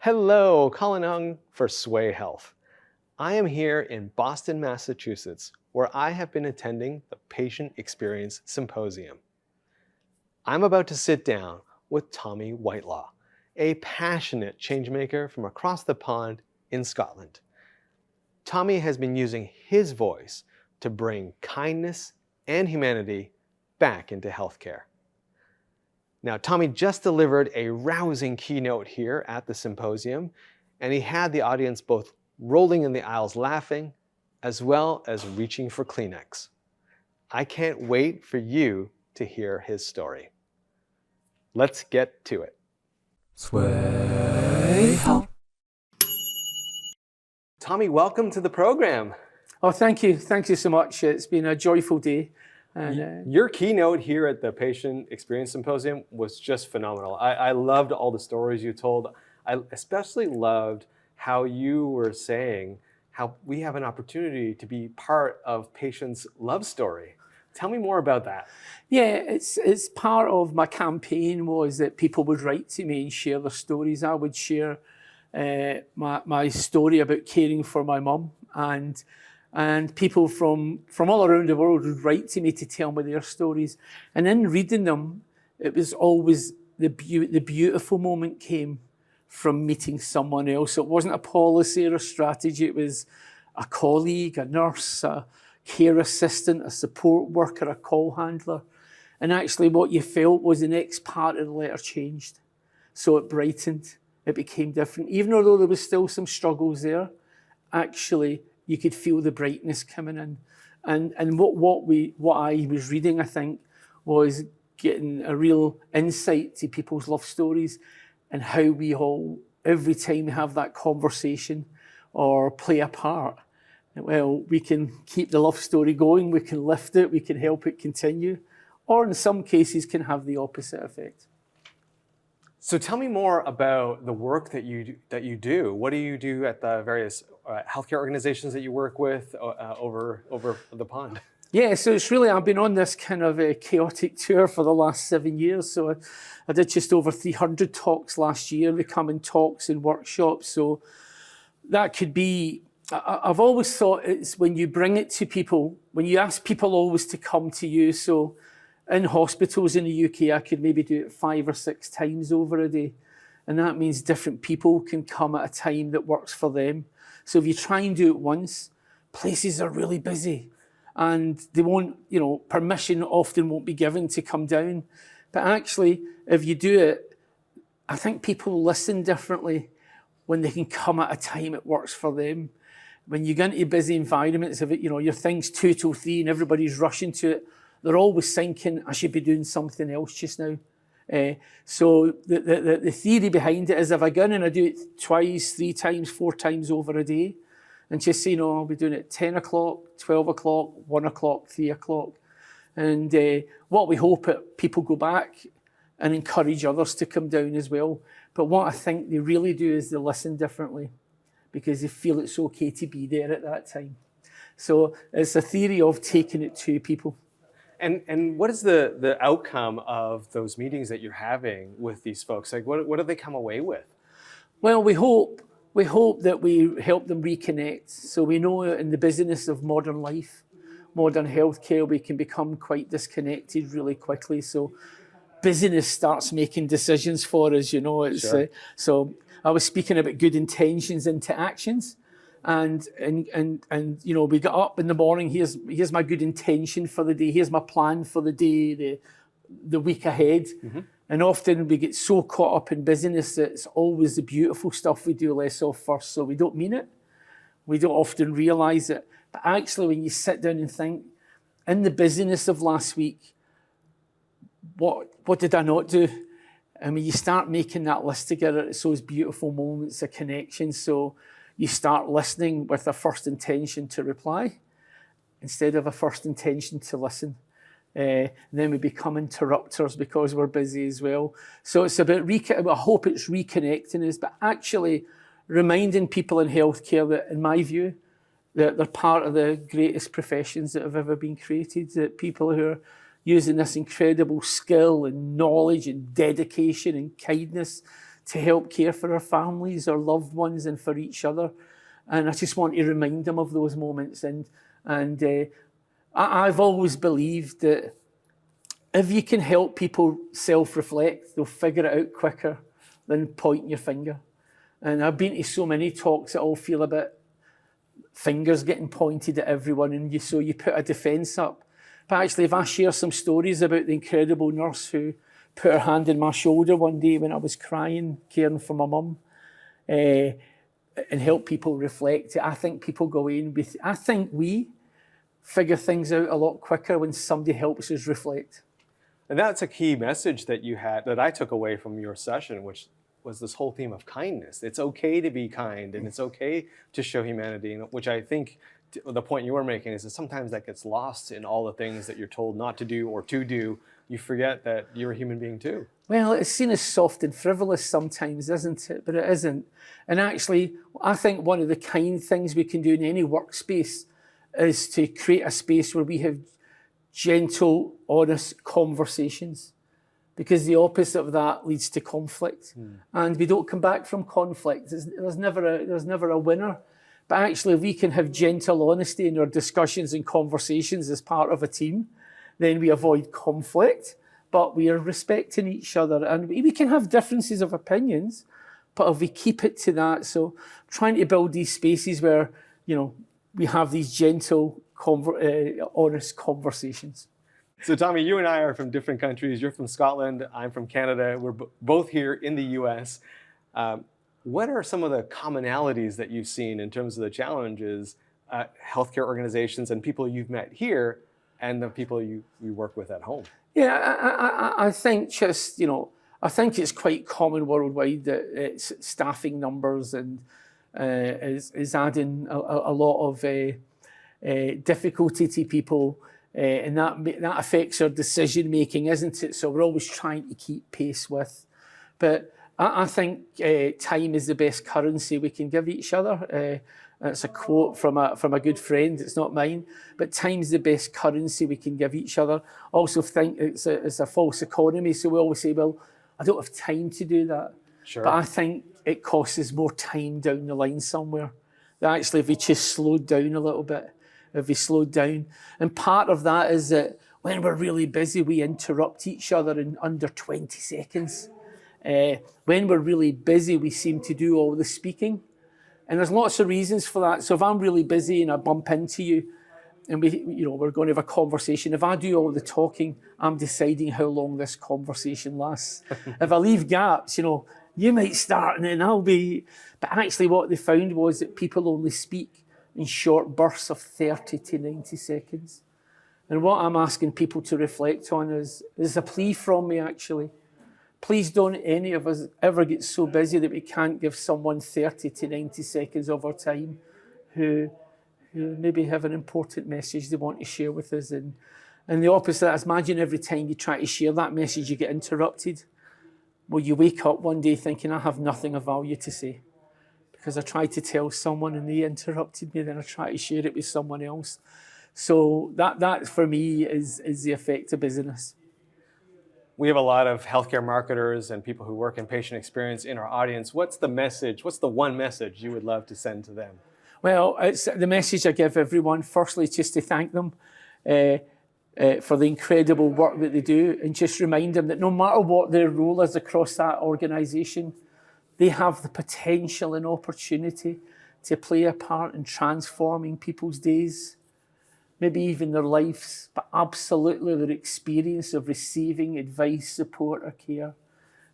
Hello, Colin Hung for Swaay.Health. I am here in Boston, Massachusetts, where I have been attending the Patient Experience Symposium. I'm about to sit down with Tommy Whitelaw, a passionate changemaker from across the pond in Scotland. Tommy has been using his voice to bring kindness and humanity back into healthcare. Now, Tommy just delivered a rousing keynote here at the symposium, and he had the audience both rolling in the aisles laughing, as well as reaching for Kleenex. I can't wait for you to hear his story. Let's get to it. Swaay.Health. Tommy, welcome to the program. Oh, thank you. Thank you so much. It's been a joyful day. And, Your keynote here at the Patient Experience Symposium was just phenomenal. I loved all the stories you told. I especially loved how you were saying how we have an opportunity to be part of patients' love story. Tell me more about that. yeah, it's part of my campaign was that people would write to me and share their stories. I would share my story about caring for my mum, and people from all around the world would write to me to tell me their stories. And in reading them, it was always the beautiful moment came from meeting someone else. It wasn't a policy or a strategy. It was a colleague, a nurse, a care assistant, a support worker, a call handler. And actually what you felt was the next part of the letter changed. So it brightened, it became different. Even although there was still some struggles there, actually you could feel the brightness coming in. And what I was reading, I think, was getting a real insight to people's love stories and how we all, every time we have that conversation or play a part, well, we can keep the love story going, we can lift it, we can help it continue, or in some cases can have the opposite effect. So tell me more about the work that you do. What do you do at the various healthcare organizations that you work with over the pond? Yeah, so it's really, I've been on this kind of a chaotic tour for the last 7 years. So I did just over 300 talks last year, becoming talks and workshops. So that could be, I've always thought it's when you bring it to people, when you ask people always to come to you. So in hospitals in the UK, I could maybe do it 5 or 6 times over a day. And that means different people can come at a time that works for them. So if you try and do it once, places are really busy and they won't, permission often won't be given to come down. But actually, if you do it, I think people listen differently when they can come at a time that works for them. When you get into busy environments, if your thing's 2 till 3 and everybody's rushing to it, they're always thinking, I should be doing something else just now. So the theory behind it is if I go in and I do it twice, 3 times, 4 times over a day, and just say, I'll be doing it 10 o'clock, 12 o'clock, 1 o'clock, 3 o'clock. And what we hope that people go back and encourage others to come down as well. But what I think they really do is they listen differently because they feel it's okay to be there at that time. So it's a theory of taking it to people. And what is the outcome of those meetings that you're having with these folks? Like, what do they come away with? Well, we hope that we help them reconnect. So we know in the busyness of modern life, modern healthcare, we can become quite disconnected really quickly. So busyness starts making decisions for us, Sure. So I was speaking about good intentions into actions. And we got up in the morning, here's my good intention for the day, here's my plan for the day, the week ahead. Mm-hmm. And often we get so caught up in busyness that it's always the beautiful stuff we do less of first, so we don't mean it. We don't often realise it. But actually when you sit down and think, in the busyness of last week, what did I not do? And when you start making that list together, it's those beautiful moments of connection. So you start listening with a first intention to reply instead of a first intention to listen. And then we become interrupters because we're busy as well. So it's about, I hope it's reconnecting us, but actually reminding people in healthcare that, in my view, that they're part of the greatest professions that have ever been created, that people who are using this incredible skill and knowledge and dedication and kindness to help care for our families, our loved ones, and for each other. And I just want to remind them of those moments. I've always believed that if you can help people self-reflect, they'll figure it out quicker than pointing your finger. And I've been to so many talks that all feel a bit fingers getting pointed at everyone, and so you put a defence up. But actually, if I share some stories about the incredible nurse who put her hand on my shoulder one day when I was crying, caring for my mum, and help people reflect, I think people go in with, I think we figure things out a lot quicker when somebody helps us reflect. And that's a key message that you had, that I took away from your session, which was this whole theme of kindness. It's okay to be kind, and it's okay to show humanity, which I think the point you were making is that sometimes that gets lost in all the things that you're told not to do or to do. You forget that you're a human being too. Well, it's seen as soft and frivolous sometimes, isn't it? But it isn't. And actually, I think one of the kind things we can do in any workspace is to create a space where we have gentle, honest conversations. Because the opposite of that leads to conflict. And we don't come back from conflict. There's never a winner. But actually, if we can have gentle honesty in our discussions and conversations as part of a team, then we avoid conflict, but we are respecting each other. And we can have differences of opinions, but if we keep it to that, so trying to build these spaces where, we have these gentle, honest conversations. So Tommy, you and I are from different countries. You're from Scotland, I'm from Canada. We're both here in the US. What are some of the commonalities that you've seen in terms of the challenges healthcare organizations and people you've met here and the people you work with at home? Yeah, I think I think it's quite common worldwide that it's staffing numbers and is adding a lot of difficulty to people. And that affects our decision making, isn't it? So we're always trying to keep pace with. But I think time is the best currency we can give each other. It's a quote from a good friend. It's not mine. But time's the best currency we can give each other. Also think it's a false economy. So we always say, well, I don't have time to do that. Sure. But I think it costs us more time down the line somewhere. That actually, if we just slowed down a little bit, if we slowed down. And part of that is that when we're really busy, we interrupt each other in under 20 seconds. When we're really busy, we seem to do all the speaking. And there's lots of reasons for that. So if I'm really busy and I bump into you and we're going to have a conversation, if I do all the talking, I'm deciding how long this conversation lasts. If I leave gaps, you might start and then I'll be... But actually what they found was that people only speak in short bursts of 30 to 90 seconds. And what I'm asking people to reflect on is a plea from me, actually. Please don't any of us ever get so busy that we can't give someone 30 to 90 seconds of our time who maybe have an important message they want to share with us. And the opposite is, imagine every time you try to share that message, you get interrupted. Well, you wake up one day thinking, I have nothing of value to say. Because I tried to tell someone and they interrupted me, then I try to share it with someone else. So that for me is the effect of business. We have a lot of healthcare marketers and people who work in patient experience in our audience. What's the message? What's the one message you would love to send to them? Well, it's the message I give everyone. Firstly, just to thank them for the incredible work that they do, and just remind them that no matter what their role is across that organisation, they have the potential and opportunity to play a part in transforming people's days, maybe even their lives, but absolutely their experience of receiving advice, support or care.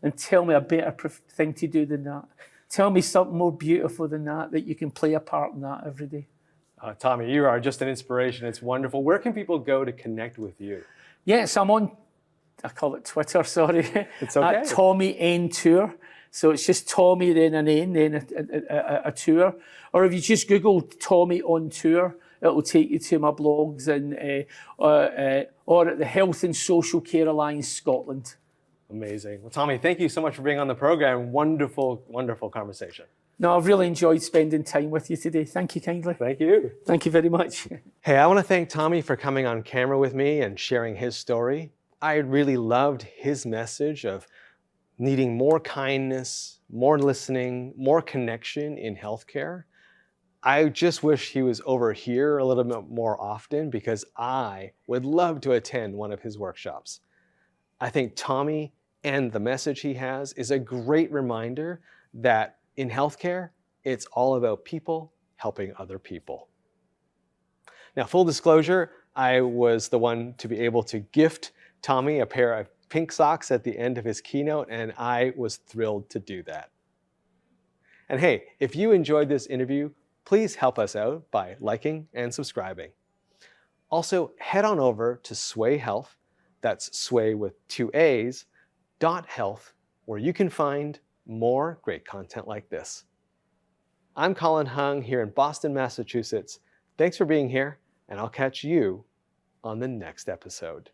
And tell me a better thing to do than that. Tell me something more beautiful than that you can play a part in that every day. Tommy, you are just an inspiration. It's wonderful. Where can people go to connect with you? Yes, I'm on, I call it Twitter, sorry. It's okay. At Tommy N Tour. So it's just Tommy, then an N, then a tour. Or if you just Google Tommy on Tour, it'll take you to my blogs or at the Health and Social Care Alliance Scotland. Amazing. Well, Tommy, thank you so much for being on the program. Wonderful, wonderful conversation. No, I've really enjoyed spending time with you today. Thank you kindly. Thank you. Thank you very much. Hey, I want to thank Tommy for coming on camera with me and sharing his story. I really loved his message of needing more kindness, more listening, more connection in healthcare. I just wish he was over here a little bit more often because I would love to attend one of his workshops. I think Tommy and the message he has is a great reminder that in healthcare, it's all about people helping other people. Now, full disclosure, I was the one to be able to gift Tommy a pair of pink socks at the end of his keynote, and I was thrilled to do that. And hey, if you enjoyed this interview, please help us out by liking and subscribing. Also, head on over to Swaay.Health, that's Swaay with 2 A's, .health, where you can find more great content like this. I'm Colin Hung here in Boston, Massachusetts. Thanks for being here, and I'll catch you on the next episode.